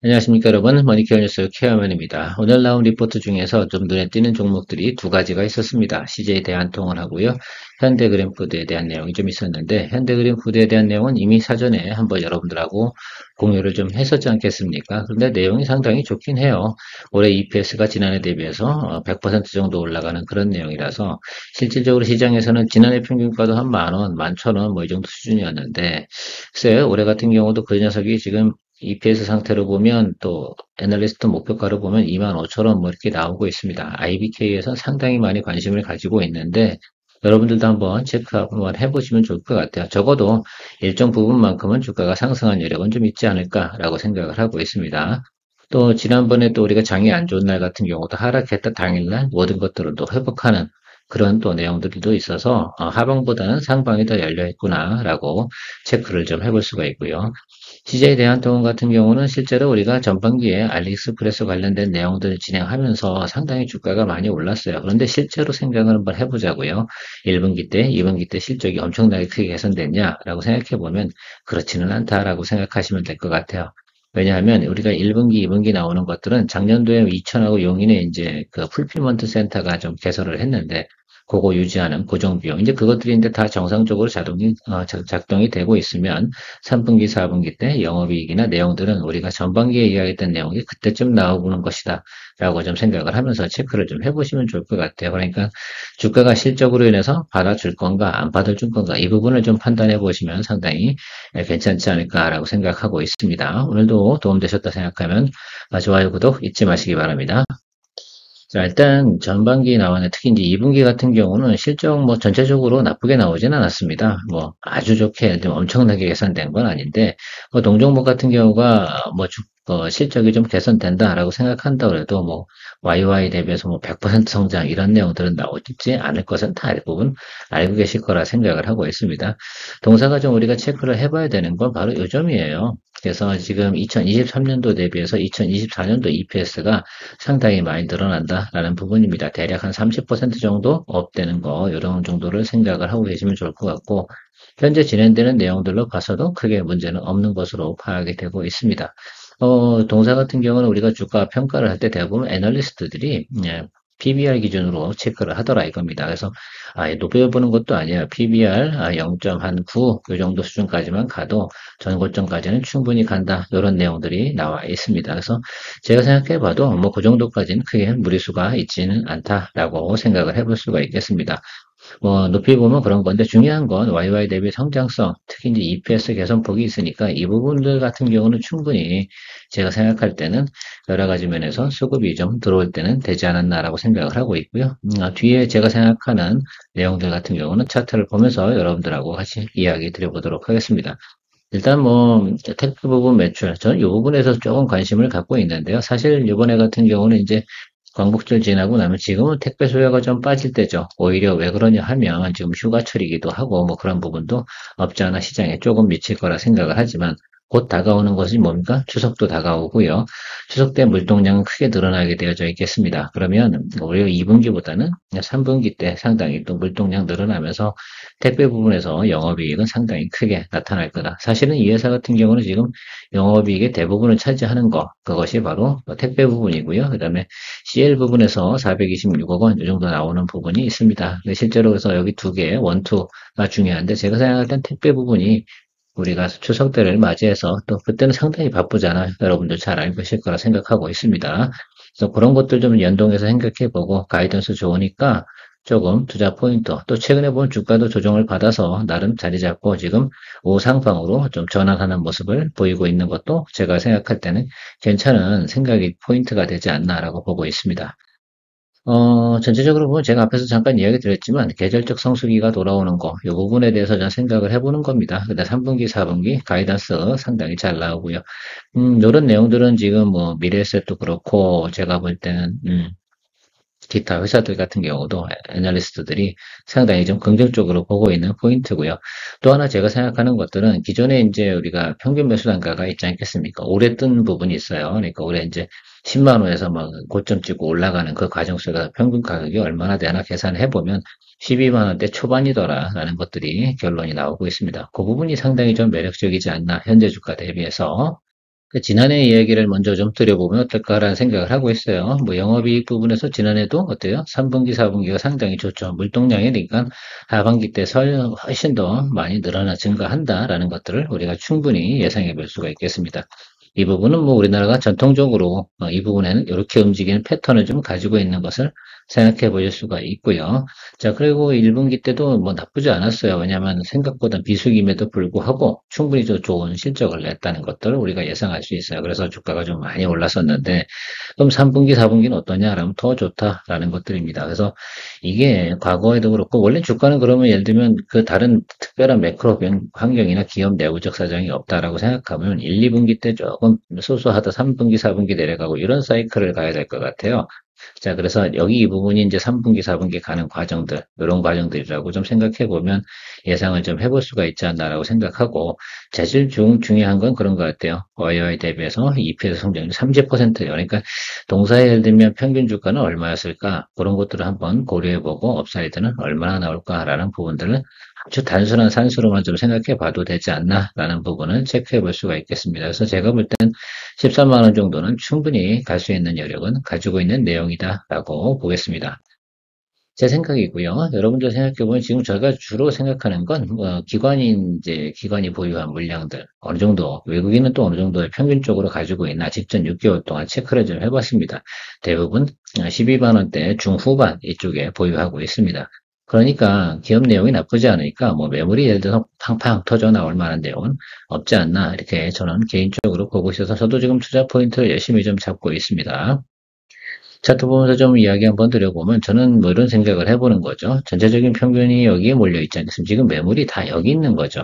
안녕하십니까 여러분, 머니케어 뉴스 케어맨입니다. 오늘 나온 리포트 중에서 좀 눈에 띄는 종목들이 두 가지가 있었습니다. CJ 대한통을 하고요. 현대그린푸드에 대한 내용이 좀 있었는데, 현대그린푸드에 대한 내용은 이미 사전에 한번 여러분들하고 공유를 좀 했었지 않겠습니까? 그런데 내용이 상당히 좋긴 해요. 올해 EPS가 지난해 대비해서 100% 정도 올라가는 그런 내용이라서 실질적으로 시장에서는 지난해 평균가도 한 10,000원, 11,000원 뭐 이 정도 수준이었는데, 글쎄요, 올해 같은 경우도 그 녀석이 지금 EPS 상태로 보면 또 애널리스트 목표가로 보면 25,000원 뭐 이렇게 나오고 있습니다. IBK에서 상당히 많이 관심을 가지고 있는데 여러분들도 한번 체크 한번 해보시면 좋을 것 같아요. 적어도 일정 부분만큼은 주가가 상승한 여력은 좀 있지 않을까라고 생각을 하고 있습니다. 또 지난번에 또 우리가 장이 안 좋은 날 같은 경우도 하락했다 당일날 모든 것들을 또 회복하는 그런 또 내용들도 있어서 하방보다는 상방이 더 열려 있구나라고 체크를 좀 해볼 수가 있고요. CJ 대한통운 같은 경우는 실제로 우리가 전반기에 알리익스프레스 관련된 내용들을 진행하면서 상당히 주가가 많이 올랐어요. 그런데 실제로 생각을 한번 해보자고요. 1분기 때, 2분기 때 실적이 엄청나게 크게 개선됐냐라고 생각해보면 그렇지는 않다라고 생각하시면 될 것 같아요. 왜냐하면 우리가 1분기, 2분기 나오는 것들은 작년도에 이천하고 용인에 이제 그 풀피먼트 센터가 좀 개설을 했는데 그거 유지하는 고정비용. 이제 그것들이 이제 다 정상적으로 작동이 되고 있으면 3분기, 4분기 때 영업이익이나 내용들은 우리가 전반기에 이야기했던 내용이 그때쯤 나오는 것이다. 라고 좀 생각을 하면서 체크를 좀 해보시면 좋을 것 같아요. 그러니까 주가가 실적으로 인해서 받아줄 건가, 안 받아줄 건가, 이 부분을 좀 판단해 보시면 상당히 괜찮지 않을까라고 생각하고 있습니다. 오늘도 도움되셨다 생각하면 좋아요, 구독 잊지 마시기 바랍니다. 자, 일단 전반기 나왔는데 특히 이제 2분기 같은 경우는 실적 뭐 전체적으로 나쁘게 나오진 않았습니다. 뭐 아주 좋게 좀 엄청나게 개선된 건 아닌데 뭐 동종목 같은 경우가 뭐 실적이 좀 개선된다라고 생각한다 그래도 뭐 YY 대비해서 뭐 100% 성장 이런 내용들은 나오지 않을 것은 다 대부분 알고 계실 거라 생각을 하고 있습니다. 동사가 좀 우리가 체크를 해봐야 되는 건 바로 요점이에요. 그래서 지금 2023년도 대비해서 2024년도 EPS가 상당히 많이 늘어난다라는 부분입니다. 대략 한 30% 정도 업되는 거, 이런 정도를 생각을 하고 계시면 좋을 것 같고, 현재 진행되는 내용들로 봐서도 크게 문제는 없는 것으로 파악이 되고 있습니다. 동사 같은 경우는 우리가 주가 평가를 할 때 대부분 애널리스트들이 PBR 기준으로 체크를 하더라 이겁니다. 그래서 높여 보는 것도 아니에요. PBR 0.9 이 정도 수준까지만 가도 전고점까지는 충분히 간다. 이런 내용들이 나와 있습니다. 그래서 제가 생각해 봐도 뭐 그 정도까지는 크게 무리수가 있지는 않다라고 생각을 해볼 수가 있겠습니다. 뭐 높이 보면 그런 건데 중요한 건 YY 대비 성장성, 특히 이제 EPS 개선폭이 있으니까 이 부분들 같은 경우는 충분히 제가 생각할 때는 여러 가지 면에서 수급이 좀 들어올 때는 되지 않았나라고 생각을 하고 있고요. 뒤에 제가 생각하는 내용들 같은 경우는 차트를 보면서 여러분들하고 같이 이야기 드려보도록 하겠습니다. 일단 뭐 테크 부분 매출 저는 이 부분에서 조금 관심을 갖고 있는데요. 사실 이번에 같은 경우는 이제 광복절 지나고 나면 지금은 택배 수요가 좀 빠질 때죠. 오히려 왜 그러냐 하면 지금 휴가철이기도 하고 뭐 그런 부분도 없지 않아 시장에 조금 미칠 거라 생각을 하지만 곧 다가오는 것이 뭡니까? 추석도 다가오고요. 추석 때 물동량은 크게 늘어나게 되어져 있겠습니다. 그러면 오히려 2분기보다는 3분기 때 상당히 또 물동량 늘어나면서 택배 부분에서 영업이익은 상당히 크게 나타날 거다. 사실은 이 회사 같은 경우는 지금 영업이익의 대부분을 차지하는 거, 그것이 바로 택배 부분이고요. 그 다음에 CL 부분에서 426억 원, 이 정도 나오는 부분이 있습니다. 근데 실제로 그래서 여기 두 개, 원투가 중요한데, 제가 생각할 땐 택배 부분이 우리가 추석 때를 맞이해서 또 그때는 상당히 바쁘잖아요. 여러분들 잘 알고 계실 거라 생각하고 있습니다. 그래서 그런 것들 좀 연동해서 생각해 보고 가이던스 좋으니까 조금 투자 포인트, 또 최근에 보면 주가도 조정을 받아서 나름 자리 잡고 지금 우상방으로 좀 전환하는 모습을 보이고 있는 것도 제가 생각할 때는 괜찮은 생각이 포인트가 되지 않나라고 보고 있습니다. 전체적으로 보면 제가 앞에서 잠깐 이야기 드렸지만 계절적 성수기가 돌아오는 거, 이 부분에 대해서 전 생각을 해보는 겁니다. 그다음 3분기, 4분기 가이던스 상당히 잘 나오고요. 이런 내용들은 지금 뭐 미래에셋도 그렇고 제가 볼 때는 기타 회사들 같은 경우도 애널리스트들이 상당히 좀 긍정적으로 보고 있는 포인트고요. 또 하나 제가 생각하는 것들은 기존에 이제 우리가 평균 매수 단가가 있지 않겠습니까? 오래 뜬 부분이 있어요. 그러니까 올해 이제 10만 원에서 막 고점 찍고 올라가는 그 과정 속에서 평균 가격이 얼마나 되나 계산해 보면 12만 원대 초반이더라라는 것들이 결론이 나오고 있습니다. 그 부분이 상당히 좀 매력적이지 않나 현재 주가 대비해서 그 지난해 이야기를 먼저 좀 드려보면 어떨까라는 생각을 하고 있어요. 뭐 영업이익 부분에서 지난해도 어때요? 3분기, 4분기가 상당히 좋죠. 물동량이니까 하반기 때 훨씬 더 많이 증가한다라는 것들을 우리가 충분히 예상해 볼 수가 있겠습니다. 이 부분은 뭐 우리나라가 전통적으로 이 부분에는 이렇게 움직이는 패턴을 좀 가지고 있는 것을 생각해 보실 수가 있고요. 자, 그리고 1분기 때도 뭐 나쁘지 않았어요. 왜냐하면 생각보다 비수기임에도 불구하고 충분히 더 좋은 실적을 냈다는 것들을 우리가 예상할 수 있어요. 그래서 주가가 좀 많이 올랐었는데, 그럼 3분기, 4분기는 어떠냐라면 더 좋다라는 것들입니다. 그래서 이게 과거에도 그렇고, 원래 주가는 그러면 예를 들면 그 다른 특별한 매크로 환경이나 기업 내부적 사정이 없다라고 생각하면 1, 2분기 때 조금 소소하다 3분기, 4분기 내려가고 이런 사이클을 가야 될 것 같아요. 자, 그래서 여기 이 부분이 이제 3분기, 4분기 가는 과정들, 이런 과정들이라고 좀 생각해 보면 예상을 좀 해볼 수가 있지 않나라고 생각하고, 제일 중요한 건 그런 것 같아요. YY 대비해서 EPS 성장률 30%예요. 그러니까 동사에 예를 들면 평균 주가는 얼마였을까? 그런 것들을 한번 고려해 보고, 업사이드는 얼마나 나올까라는 부분들을 아주 단순한 산수로만 좀 생각해 봐도 되지 않나라는 부분을 체크해 볼 수가 있겠습니다. 그래서 제가 볼 땐 13만 원 정도는 충분히 갈 수 있는 여력은 가지고 있는 내용이다라고 보겠습니다. 제 생각이고요. 여러분들 생각해보면 지금 저희가 주로 생각하는 건 기관이 보유한 물량들 어느 정도 외국인은 또 어느 정도의 평균적으로 가지고 있나 직전 6개월 동안 체크를 좀 해봤습니다. 대부분 12만 원대 중후반 이쪽에 보유하고 있습니다. 그러니까 기업 내용이 나쁘지 않으니까 뭐 매물이 예를 들어서 팡팡 터져 나올 만한 내용은 없지 않나 이렇게 저는 개인적으로 보고 있어서 저도 지금 투자 포인트를 열심히 좀 잡고 있습니다. 차트 보면서 좀 이야기 한번 드려보면 저는 뭐 이런 생각을 해보는 거죠. 전체적인 평균이 여기에 몰려 있지 않겠습니까? 지금 매물이 다 여기 있는 거죠.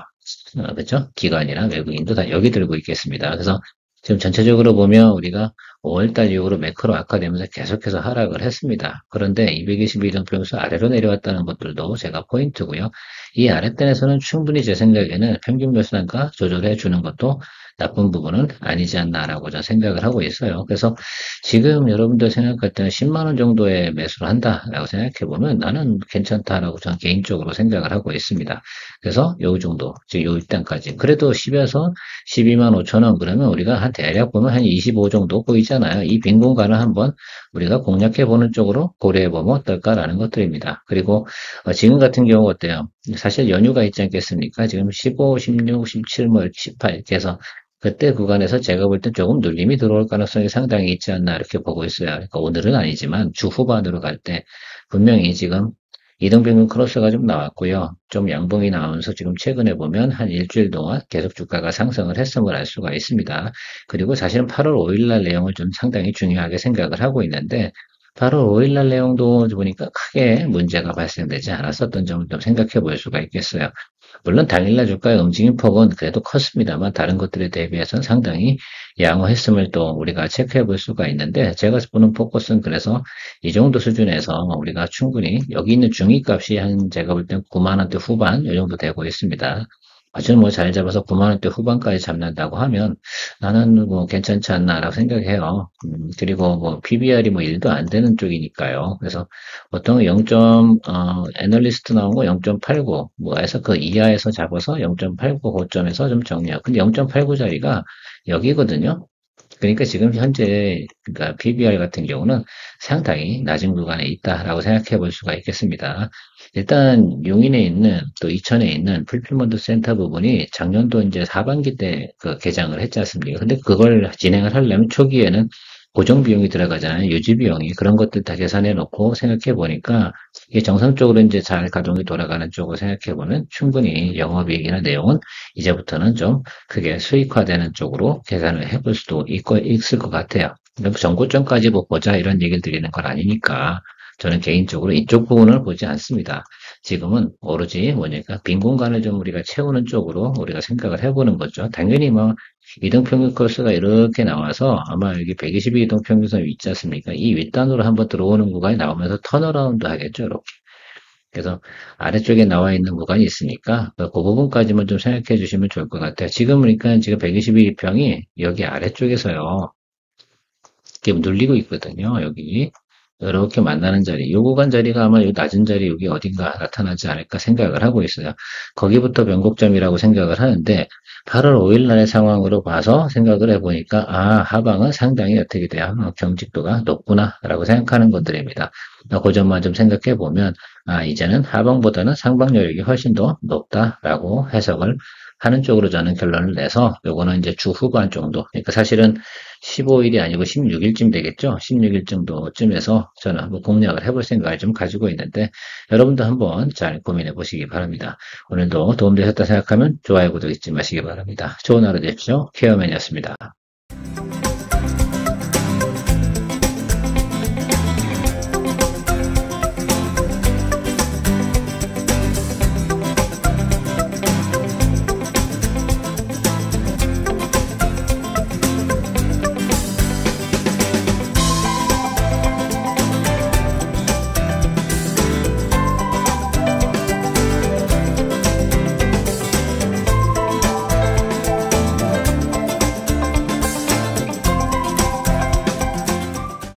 그렇죠? 기관이나 외국인도 다 여기 들고 있겠습니다. 그래서 지금 전체적으로 보면 우리가 5월달 이후로 매크로 악화되면서 계속해서 하락을 했습니다. 그런데 222등 평수 아래로 내려왔다는 것들도 제가 포인트고요. 이 아랫단에서는 충분히 제 생각에는 평균 매수단가 조절해 주는 것도 나쁜 부분은 아니지 않나라고 저는 생각을 하고 있어요. 그래서 지금 여러분들 생각할 때는 10만 원 정도의 매수를 한다라고 생각해 보면 나는 괜찮다라고 저는 개인적으로 생각을 하고 있습니다. 그래서 요 정도, 지금 요 일단까지. 그래도 10에서 12만 5천 원 그러면 우리가 한 대략 보면 한 25 정도 보이잖아요. 이 빈 공간을 한번 우리가 공략해 보는 쪽으로 고려해 보면 어떨까라는 것들입니다. 그리고 지금 같은 경우 어때요? 사실 연휴가 있지 않겠습니까? 지금 15, 16, 17, 뭐 18 이렇게 해서 그때 구간에서 제가 볼 땐 조금 눌림이 들어올 가능성이 상당히 있지 않나 이렇게 보고 있어요. 그러니까 오늘은 아니지만 주 후반으로 갈 때 분명히 지금 이등평균 크로스가 좀 나왔고요. 좀 양봉이 나오면서 지금 최근에 보면 한 일주일 동안 계속 주가가 상승을 했음을 알 수가 있습니다. 그리고 사실은 8월 5일 날 내용을 좀 상당히 중요하게 생각을 하고 있는데 8월 5일 날 내용도 보니까 크게 문제가 발생되지 않았었던 점을 좀 생각해 볼 수가 있겠어요. 물론 당일날 주가의 움직임 폭은 그래도 컸습니다만 다른 것들에 대비해서는 상당히 양호했음을 또 우리가 체크해 볼 수가 있는데 제가 보는 포커스는 그래서 이 정도 수준에서 우리가 충분히 여기 있는 중위값이 한 제가 볼 땐 9만 원대 후반 이 정도 되고 있습니다. 아주 뭐 잘 잡아서 9만 원대 후반까지 잡는다고 하면 나는 뭐 괜찮지 않나라고 생각해요. 그리고 뭐 PBR이 뭐 1도 안 되는 쪽이니까요. 그래서 보통 애널리스트 나온 거 0.89, 뭐 해서 그 이하에서 잡아서 0.89 고점에서 좀 정리하고. 근데 0.89짜리가 여기거든요. 그러니까 지금 현재 그러니까 PBR 같은 경우는 상당히 낮은 구간에 있다라고 생각해 볼 수가 있겠습니다. 일단 용인에 있는 또 이천에 있는 풀필먼트 센터 부분이 작년도 이제 하반기 때 그 개장을 했지 않습니까? 근데 그걸 진행을 하려면 초기에는 고정 비용이 들어가잖아요. 유지 비용이 그런 것들 다 계산해 놓고 생각해 보니까 이게 정상적으로 이제 잘 가동이 돌아가는 쪽으로 생각해 보면 충분히 영업이익이나 내용은 이제부터는 좀 크게 수익화되는 쪽으로 계산을 해볼 수도 있을 것 같아요. 정고점까지 뭐 보자 이런 얘기를 드리는 건 아니니까 저는 개인적으로 이쪽 부분을 보지 않습니다. 지금은 오로지 뭐니까 빈 공간을 좀 우리가 채우는 쪽으로 우리가 생각을 해보는 거죠. 당연히 뭐 이동평균 코스가 이렇게 나와서 아마 여기 122 이동평균선 있지 않습니까? 이 윗단으로 한번 들어오는 구간이 나오면서 턴어라운드 하겠죠. 이렇게. 그래서 아래쪽에 나와 있는 구간이 있으니까 그 부분까지만 좀 생각해 주시면 좋을 것 같아요. 지금 그러니까 지금 122평이 여기 아래쪽에서요. 이렇게 눌리고 있거든요. 여기. 이렇게 만나는 자리, 요 구간 자리가 아마 요 낮은 자리 여기 어딘가 나타나지 않을까 생각을 하고 있어요. 거기부터 변곡점이라고 생각을 하는데 8월 5일 날의 상황으로 봐서 생각을 해보니까 하방은 상당히 어떻게 돼요? 경직도가 높구나라고 생각하는 것들입니다. 그 점만 좀 생각해 보면 이제는 하방보다는 상방 여력이 훨씬 더 높다라고 해석을 하는 쪽으로 저는 결론을 내서 요거는 이제 주 후반 정도, 그러니까 사실은 15일이 아니고 16일쯤 되겠죠. 16일 정도쯤에서 저는 한번 공략을 해볼 생각을 좀 가지고 있는데 여러분도 한번 잘 고민해 보시기 바랍니다. 오늘도 도움되셨다 생각하면 좋아요, 구독 잊지 마시기 바랍니다. 좋은 하루 되십시오. 케어맨이었습니다.